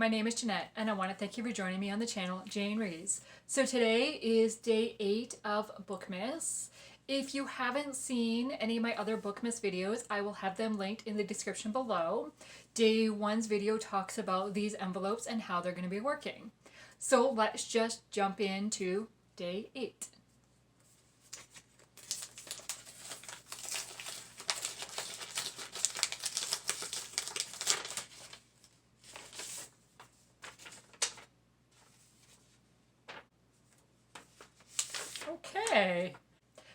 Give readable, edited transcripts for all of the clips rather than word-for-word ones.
my name is Jeanette, and I want to thank you for joining me on the channel, Jane Reads. So today is day 8 of Bookmas. If you haven't seen any of my other Bookmas videos, I will have them linked in the description below. Day 1's video talks about these envelopes and how they're going to be working. So let's just jump into day 8.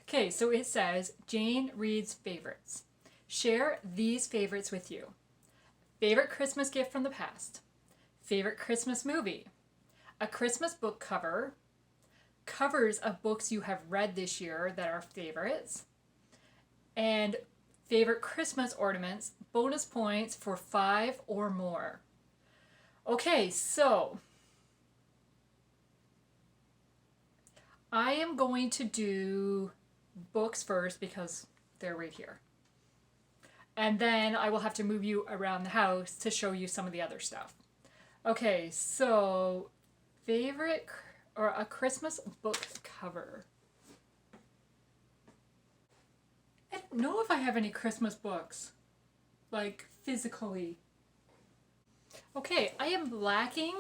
Okay, so it says, Jane reads favorites. Share these favorites with you. Favorite Christmas gift from the past. Favorite Christmas movie. A Christmas book cover. Covers of books you have read this year that are favorites. And favorite Christmas ornaments. Bonus points for 5 or more. Okay, so I am going to do books first because they're right here. And then I will have to move you around the house to show you some of the other stuff. Okay, so favorite or a Christmas book cover. I don't know if I have any Christmas books, like physically. Okay, I am lacking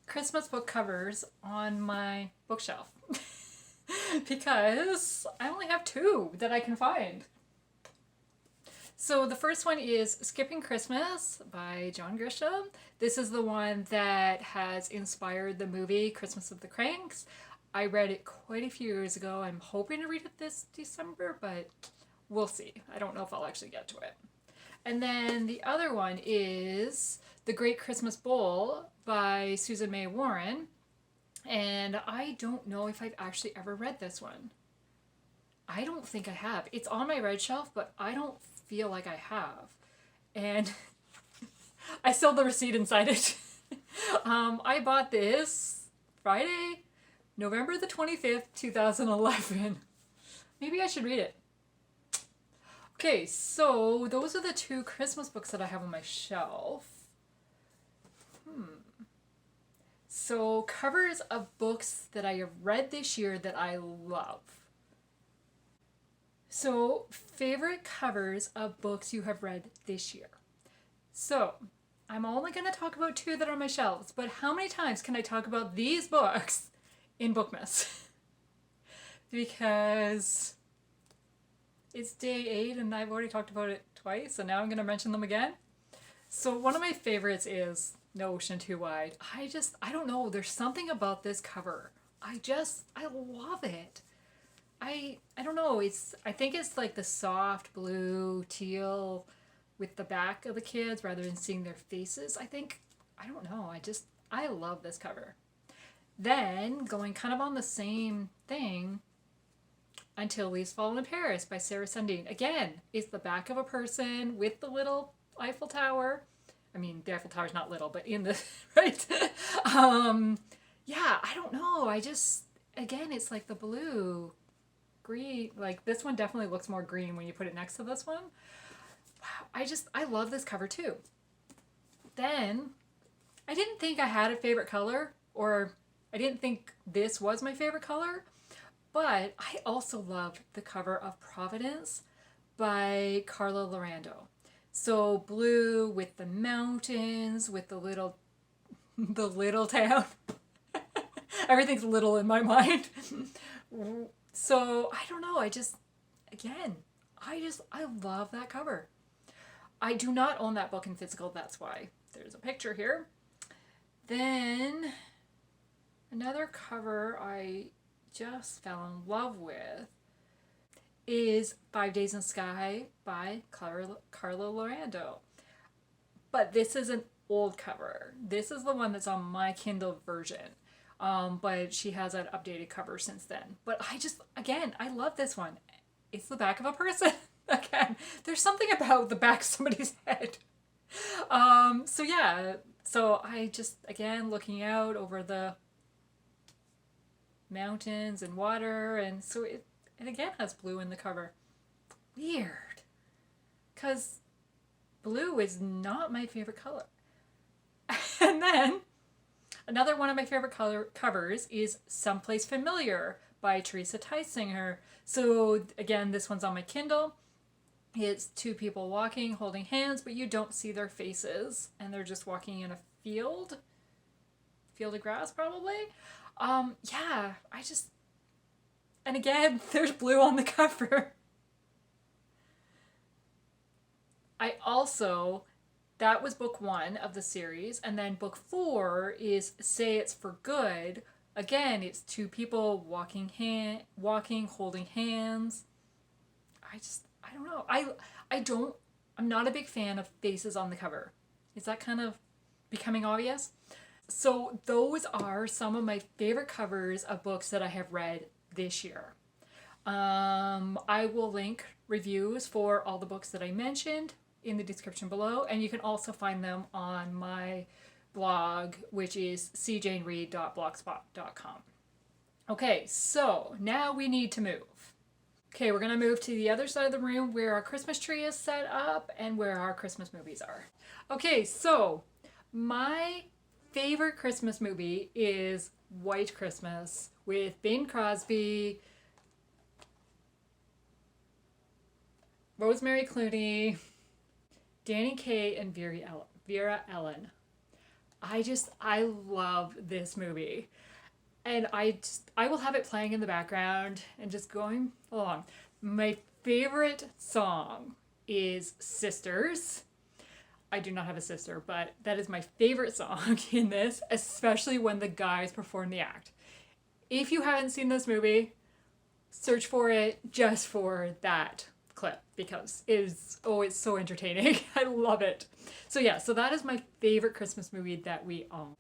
Christmas book covers on my bookshelf because I only have 2 that I can find. So the first one is Skipping Christmas by John Grisham. This is the one that has inspired the movie Christmas of the Cranks. I read it quite a few years ago. I'm hoping to read it this December, but we'll see. I don't know if I'll actually get to it. And then the other one is The Great Christmas Bowl by Susan May Warren. And I don't know if I've actually ever read this one. I don't think I have. It's on my red shelf, but I don't feel like I have. And I still have the receipt inside it. I bought this Friday, November the 25th, 2011. Maybe I should read it. Okay, so those are the 2 Christmas books that I have on my shelf. So covers of books that I have read this year that I love. So favorite covers of books you have read this year. So I'm only going to talk about 2 that are on my shelves, but how many times can I talk about these books in Bookmas? Because it's day 8 and I've already talked about it twice, and now I'm going to mention them again. So one of my favorites is No Ocean Too Wide. I don't know, there's something about this cover. I love it. I don't know, I think it's like the soft blue teal with the back of the kids rather than seeing their faces. I don't know, I love this cover. Then, going kind of on the same thing, Until Leaves Fall in Paris by Sarah Sundin. Again, it's the back of a person with the little Eiffel Tower. I mean, the Eiffel Tower's not little, but in the, right? Yeah, I don't know. Again, it's like the blue, green. Like, this one definitely looks more green when you put it next to this one. Wow, I love this cover too. Then, I didn't think I had a favorite color, or I didn't think this was my favorite color, but I also love the cover of Providence by Carla Lorando. So blue with the mountains, with the little town. Everything's little in my mind. So I don't know. I love that cover. I do not own that book in physical. That's why there's a picture here. Then another cover I just fell in love with is 5 Days in the Sky by Carla Lorando. But this is an old cover. This is the one that's on my Kindle version. But she has an updated cover since then. But I love this one. It's the back of a person. Again, there's something about the back of somebody's head. So yeah, so again, looking out over the mountains and water, and so it again has blue in the cover. Weird, because blue is not my favorite color. And then another one of my favorite covers is Someplace Familiar by Teresa Tysinger. So again, this one's on my Kindle. It's two people walking, holding hands, but you don't see their faces. And they're just walking in a field of grass, probably. Yeah, and again, there's blue on the cover. That was book 1 of the series, and then book 4 is Say It's for Good. Again, it's two people walking, holding hands. I don't know. I'm not a big fan of faces on the cover. Is that kind of becoming obvious? So those are some of my favorite covers of books that I have read this year. I will link reviews for all the books that I mentioned in the description below, and you can also find them on my blog, which is cjanereed.blogspot.com. Okay, so now we need to move. Okay, we're gonna move to the other side of the room where our Christmas tree is set up and where our Christmas movies are. Okay, so my favorite Christmas movie is White Christmas with Bing Crosby, Rosemary Clooney, Danny Kaye, and Vera Ellen. I love this movie. And I will have it playing in the background and just going along. My favorite song is Sisters. I do not have a sister, but that is my favorite song in this, especially when the guys perform the act. If you haven't seen this movie, search for it just for that clip because it's so entertaining. I love it. So yeah, so that is my favorite Christmas movie that we own.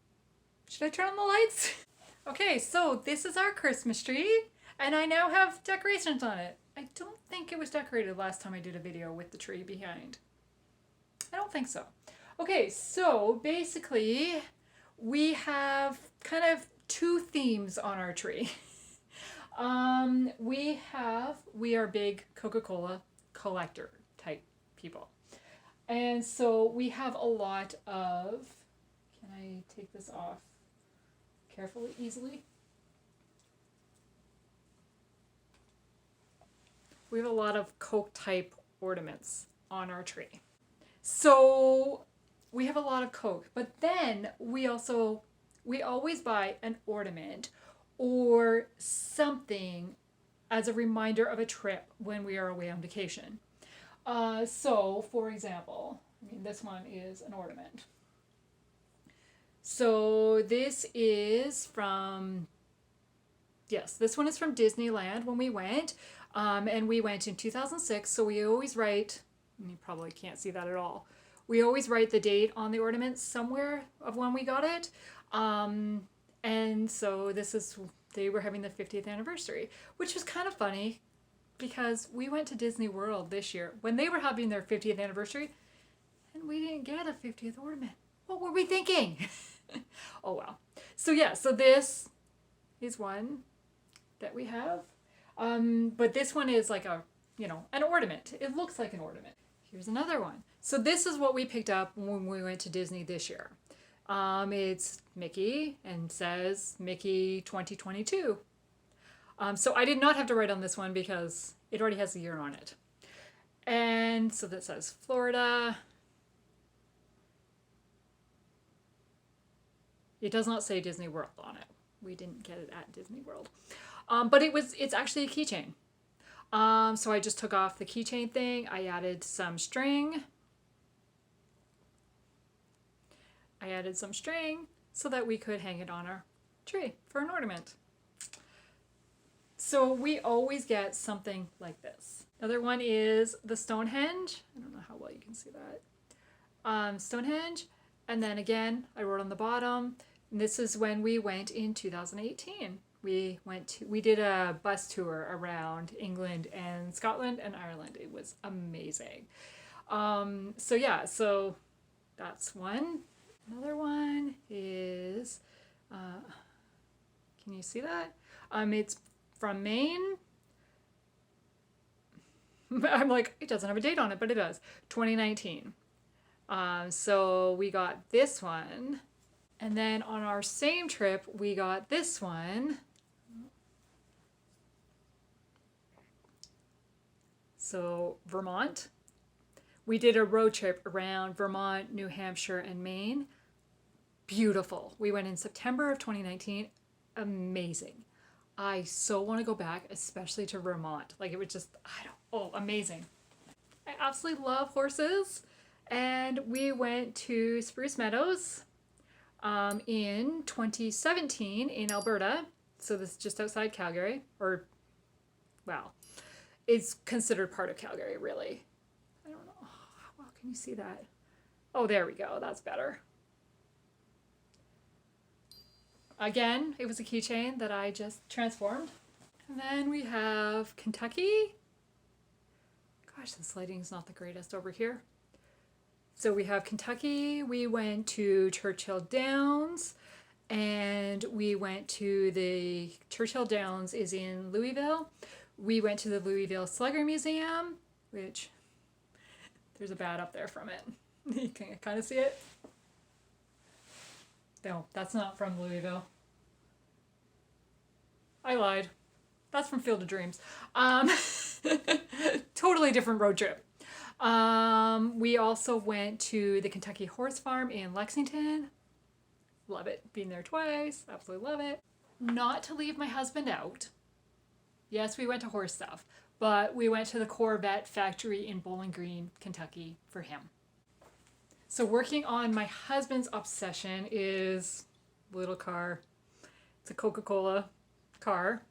Should I turn on the lights? Okay, so this is our Christmas tree, and I now have decorations on it. I don't think it was decorated last time I did a video with the tree behind. I don't think so. Okay, so basically we have kind of two themes on our tree. We are big Coca-Cola collector type people. And so we have a lot of, can I take this off carefully, easily? We have a lot of Coke type ornaments on our tree. So we have a lot of Coke, but then we always buy an ornament or something as a reminder of a trip when we are away on vacation. So for example, this one is an ornament. So this one is from Disneyland when we went. And we went in 2006, so we always write, you probably can't see that at all. We always write the date on the ornament somewhere of when we got it. And so they were having the 50th anniversary, which was kind of funny because we went to Disney World this year when they were having their 50th anniversary and we didn't get a 50th ornament. What were we thinking? Oh well. So yeah, so this is one that we have. But this one is like an ornament. It looks like an ornament. Here's another one. So this is what we picked up when we went to Disney this year. It's Mickey and says Mickey 2022. So I did not have to write on this one because it already has the year on it. And so that says Florida. It does not say Disney World on it. We didn't get it at Disney World. But it's actually a keychain. So I just took off the keychain thing. I added some string. So that we could hang it on our tree for an ornament. So we always get something like this. Another one is the Stonehenge. I don't know how well you can see that. Stonehenge. And then again, I wrote on the bottom. And this is when we went in 2018. We did a bus tour around England and Scotland and Ireland. It was amazing. So yeah, so that's one. Another one is, can you see that? It's from Maine. I'm like, it doesn't have a date on it, but it does. 2019. So we got this one. And then on our same trip, we got this one. So Vermont. We did a road trip around Vermont, New Hampshire, and Maine. Beautiful. We went in September of 2019. Amazing. I so want to go back, especially to Vermont. Like it was just, amazing. I absolutely love horses. And we went to Spruce Meadows in 2017 in Alberta. So this is just outside Calgary, or, well, it's considered part of Calgary, really. I don't know. How well can you see that? Oh, there we go. That's better. Again, it was a keychain that I just transformed. And then we have Kentucky. Gosh, this lighting's not the greatest over here. So we have Kentucky. We went to Churchill Downs, and we went to the Churchill Downs is in Louisville. We went to the Louisville Slugger Museum, which there's a bat up there from it. You can kind of see it. No, that's not from Louisville. I lied. That's from Field of Dreams. Totally different road trip. We also went to the Kentucky Horse Farm in Lexington. Love it. Been there twice. Absolutely love it. Not to leave my husband out. Yes, we went to horse stuff, but we went to the Corvette factory in Bowling Green, Kentucky for him. So working on my husband's obsession is a little car. It's a Coca-Cola car.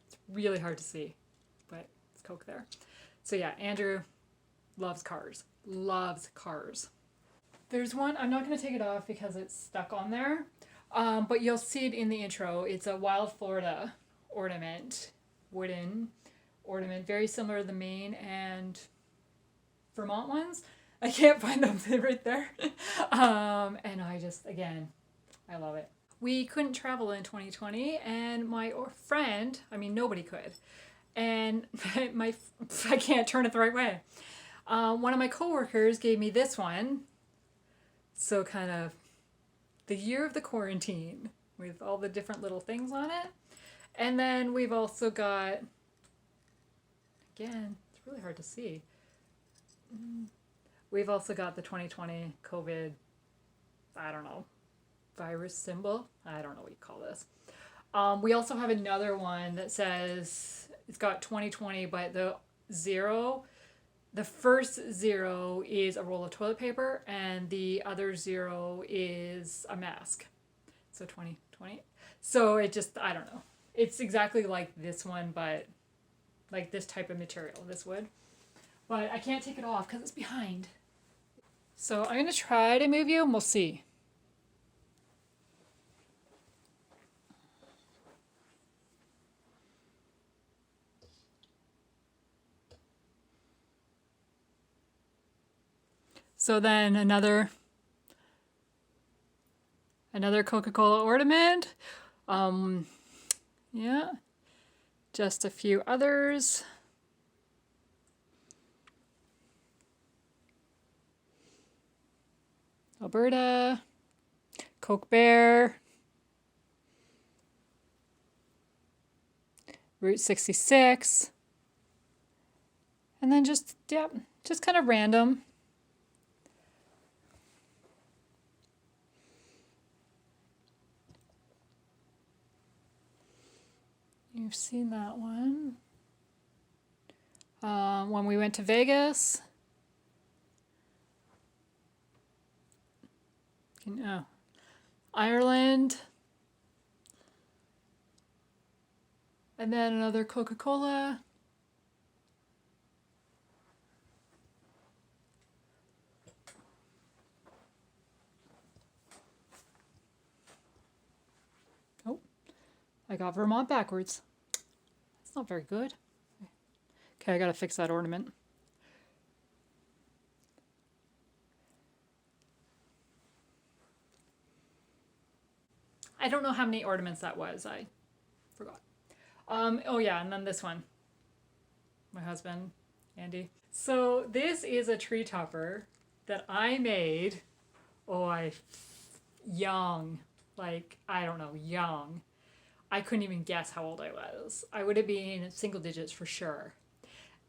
It's really hard to see, but it's Coke there. So yeah, Andrew loves cars. Loves cars. There's one, I'm not going to take it off because it's stuck on there, but you'll see it in the intro. It's a Wild Florida ornament, wooden ornament, very similar to the Maine and Vermont ones. I can't find them right there. And I just, again, I love it. We couldn't travel in 2020, and my friend, I mean, nobody could. And I can't turn it the right way. One of my coworkers gave me this one. So kind of the year of the quarantine with all the different little things on it. And then we've also got, again, it's really hard to see. We've also got the 2020 COVID, I don't know, virus symbol. I don't know what you call this. We also have another one that says, it's got 2020, but the first 0 is a roll of toilet paper, and the other 0 is a mask. So 2020. So it just, I don't know. It's exactly like this one, but like this type of material, this wood. But I can't take it off because it's behind. So I'm going to try to move you and we'll see. So then another Coca-Cola ornament. Yeah, just a few others. Alberta, Coke Bear, Route 66, and then just kind of random. You've seen that one. When we went to Vegas. Ireland. And then another Coca-Cola. Oh, I got Vermont backwards. That's not very good. Okay, I gotta fix that ornament. I don't know how many ornaments that was. I forgot. Oh yeah, and then this one. My husband, Andy. So this is a tree topper that I made. Oh, I young. Like, I don't know, young. I couldn't even guess how old I was. I would have been single digits for sure.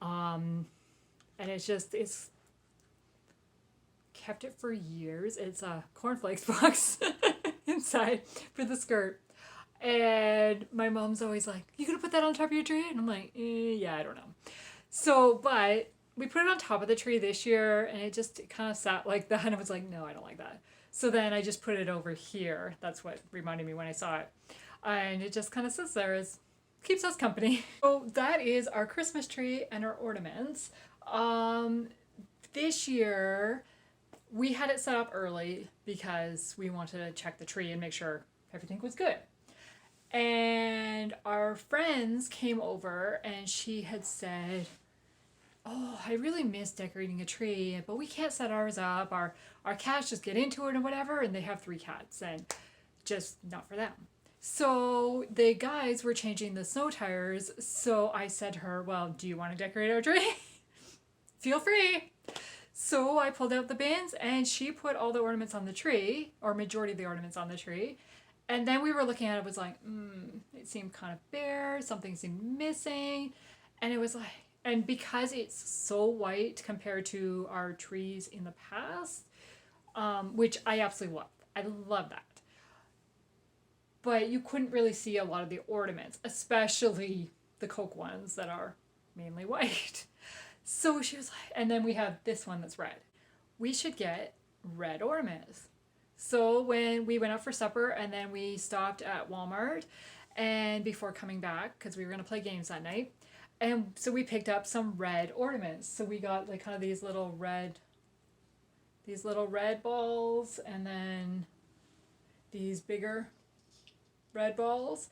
And it's kept it for years. It's a cornflakes box inside for the skirt. And my mom's always like, "You gonna put that on top of your tree?" And I'm like, yeah, I don't know. So, but we put it on top of the tree this year, and it just kind of sat like that. And I was like, no, I don't like that. So then I just put it over here. That's what reminded me when I saw it. And it just kind of sits there as keeps us company. So that is our Christmas tree and our ornaments. This year we had it set up early because we wanted to check the tree and make sure everything was good. And our friends came over and she had said, "Oh, I really miss decorating a tree, but we can't set ours up. Our cats just get into it or whatever, and they have 3 cats and just not for them." So the guys were changing the snow tires, so I said to her, "Well, do you want to decorate our tree?" "Feel free." So I pulled out the bins and she put all the ornaments on the tree, or majority of the ornaments on the tree. And then we were looking at it, was like, it seemed kind of bare, something seemed missing. And it was like, and because it's so white compared to our trees in the past, which I absolutely love. I love that. But you couldn't really see a lot of the ornaments, especially the Coke ones that are mainly white. So she was like, and then we have this one that's red. We should get red ornaments. So when we went out for supper and then we stopped at Walmart and before coming back, because we were going to play games that night, and so we picked up some red ornaments. So we got like kind of these little red balls and then these bigger red balls,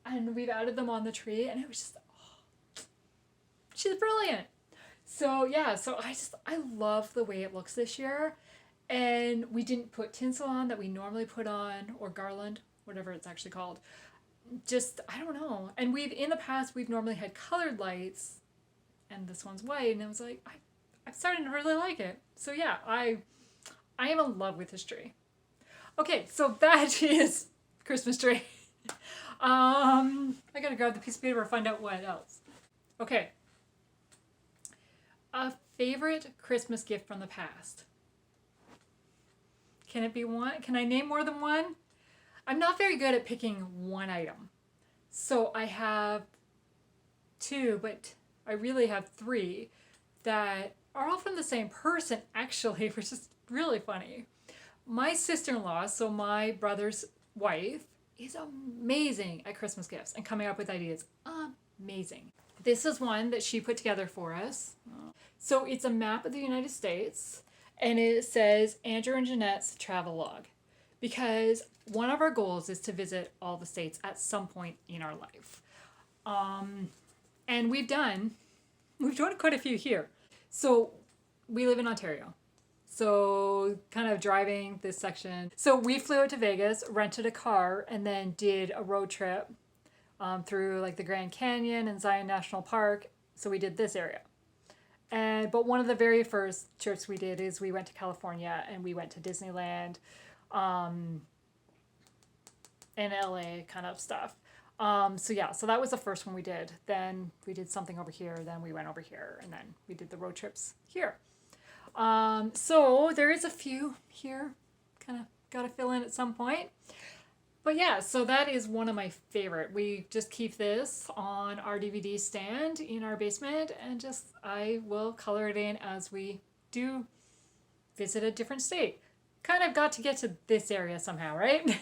and we've added them on the tree, and it was just, oh, she's brilliant. So yeah, so I love the way it looks this year. And we didn't put tinsel on that we normally put on, or garland, whatever it's actually called. Just, I don't know. And in the past, we've normally had colored lights, and this one's white, and I was like, I'm starting to really like it. So yeah, I am in love with this tree. Okay, so that is Christmas tree. I gotta grab the piece of paper and find out what else. Okay. A favorite Christmas gift from the past. Can it be one? Can I name more than one? I'm not very good at picking one item. So I have 2, but I really have 3 that are all from the same person, actually, which is really funny. My sister-in-law, so my brother's wife, is amazing at Christmas gifts and coming up with ideas. Amazing. This is one that she put together for us. So it's a map of the United States. And it says Andrew and Jeanette's travel log, because one of our goals is to visit all the states at some point in our life. And we've done quite a few here. So we live in Ontario. So kind of driving this section. So we flew out to Vegas, rented a car, and then did a road trip through like the Grand Canyon and Zion National Park. So we did this area. But one of the very first trips we did is we went to California and we went to Disneyland and LA kind of stuff. So that was the first one we did. Then we did something over here, then we went over here, and then we did the road trips here. So there is a few here, kind of got to fill in at some point. But yeah, so that is one of my favorite. We just keep this on our DVD stand in our basement, and I will color it in as we do visit a different state. Kind of got to get to this area somehow, right?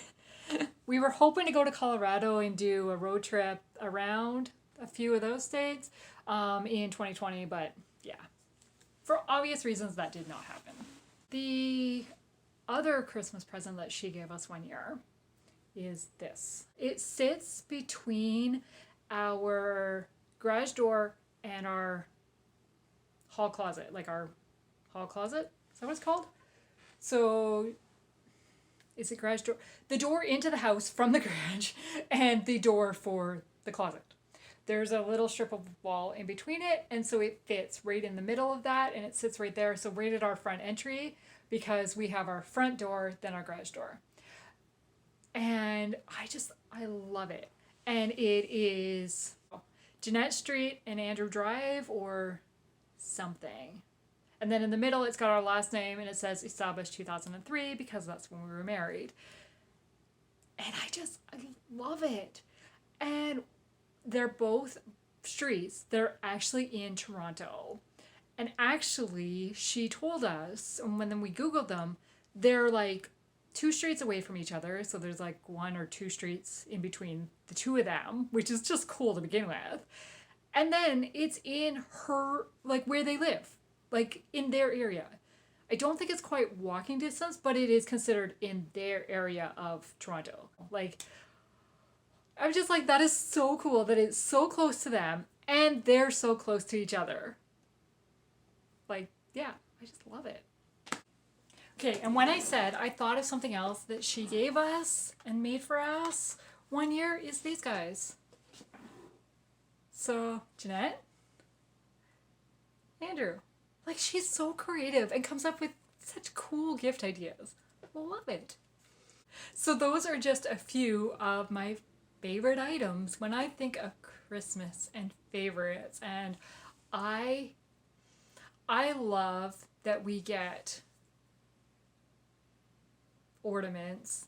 We were hoping to go to Colorado and do a road trip around a few of those states in 2020, but yeah, for obvious reasons that did not happen. The other Christmas present that she gave us one year is this. It sits between our garage door and our hall closet, like our hall closet. Is that what it's called? So is it garage door? The door into the house from the garage and the door for the closet. There's a little strip of wall in between it, and so it fits right in the middle of that, and it sits right there. So right at our front entry, because we have our front door, then our garage door. And I love it. And it is Jeanette Street and Andrew Drive or something. And then in the middle, it's got our last name and it says established 2003 because that's when we were married. And I love it. And they're both streets. They're actually in Toronto. And actually, she told us, and when then we Googled them, they're like 2 streets away from each other. So there's like 1 or 2 streets in between the 2 of them, which is just cool to begin with. And then it's in her, like where they live, like in their area. I don't think it's quite walking distance, but it is considered in their area of Toronto. Like, I'm just like, that is so cool that it's so close to them and they're so close to each other. Like, yeah, I just love it. Okay, and when I said I thought of something else that she gave us and made for us one year is these guys. So, Jeanette, Andrew, like she's so creative and comes up with such cool gift ideas. Love it. So those are just a few of my favorite items when I think of Christmas and favorites. And I love that we get ornaments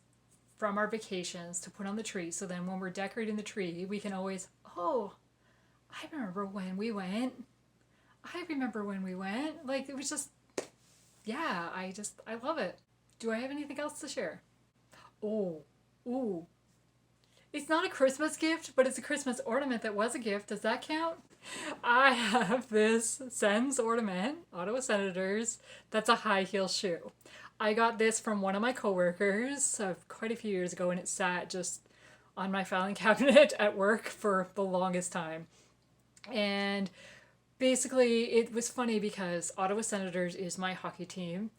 from our vacations to put on the tree. So then when we're decorating the tree, we can always, oh, I remember when we went. I remember when we went. Like, it was just, yeah, I love it. Do I have anything else to share? Oh, ooh. It's not a Christmas gift, but it's a Christmas ornament that was a gift. Does that count? I have this Sens ornament, Ottawa Senators, that's a high heel shoe. I got this from one of my coworkers quite a few years ago, and it sat just on my filing cabinet at work for the longest time. And basically, it was funny because Ottawa Senators is my hockey team,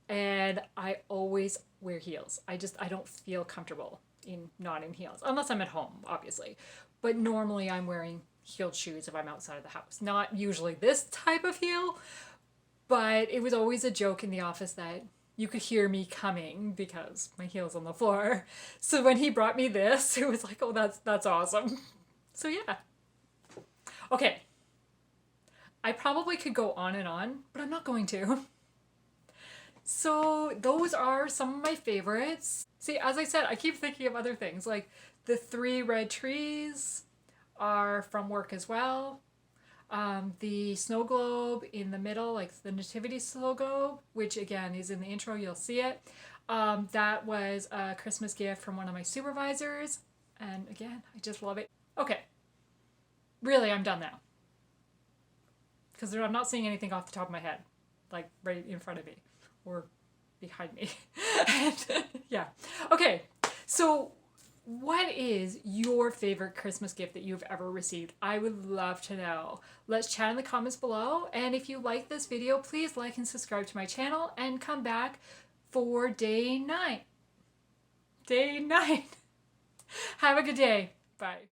and I always wear heels. I don't feel comfortable not in heels, unless I'm at home, obviously. But normally I'm wearing heeled shoes if I'm outside of the house. Not usually this type of heel, but it was always a joke in the office that you could hear me coming because my heel's on the floor. So when he brought me this, it was like, oh, that's awesome. So yeah. Okay. I probably could go on and on, but I'm not going to. So those are some of my favorites. See, as I said, I keep thinking of other things. Like the 3 red trees are from work as well. The snow globe in the middle, like the nativity snow globe, which again is in the intro, you'll see it. That was a Christmas gift from one of my supervisors. And again, I just love it. Okay. Really, I'm done now. Because I'm not seeing anything off the top of my head. Like right in front of me. Or behind me. And, yeah. Okay. So what is your favorite Christmas gift that you've ever received? I would love to know. Let's chat in the comments below. And if you like this video, please like and subscribe to my channel and come back for day 9. Day 9. Have a good day. Bye.